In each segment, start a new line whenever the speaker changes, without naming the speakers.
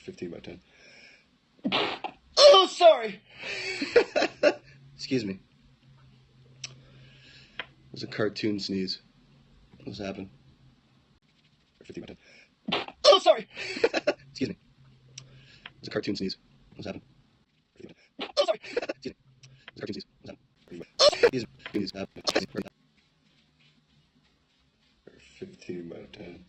15 by 10.
Oh, sorry.
Excuse me. It was a cartoon sneeze. What's happened? 15 by 10.
Oh, sorry.
Excuse me. It was a cartoon sneeze. What's happened?
Oh, sorry.
Excuse me. It was a cartoon sneeze. What's happened? Excuse me. 15 by 10.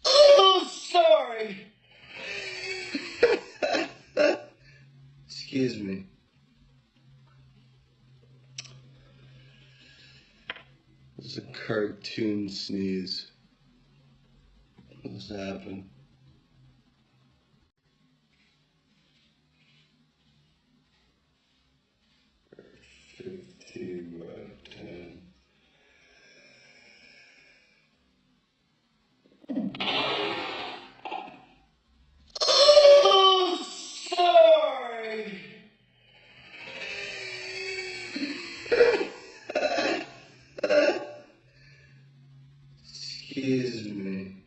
Oh, sorry.
Excuse me. This is a cartoon sneeze. What's happened? $15 by 10.
Oh, sorry.
Excuse me.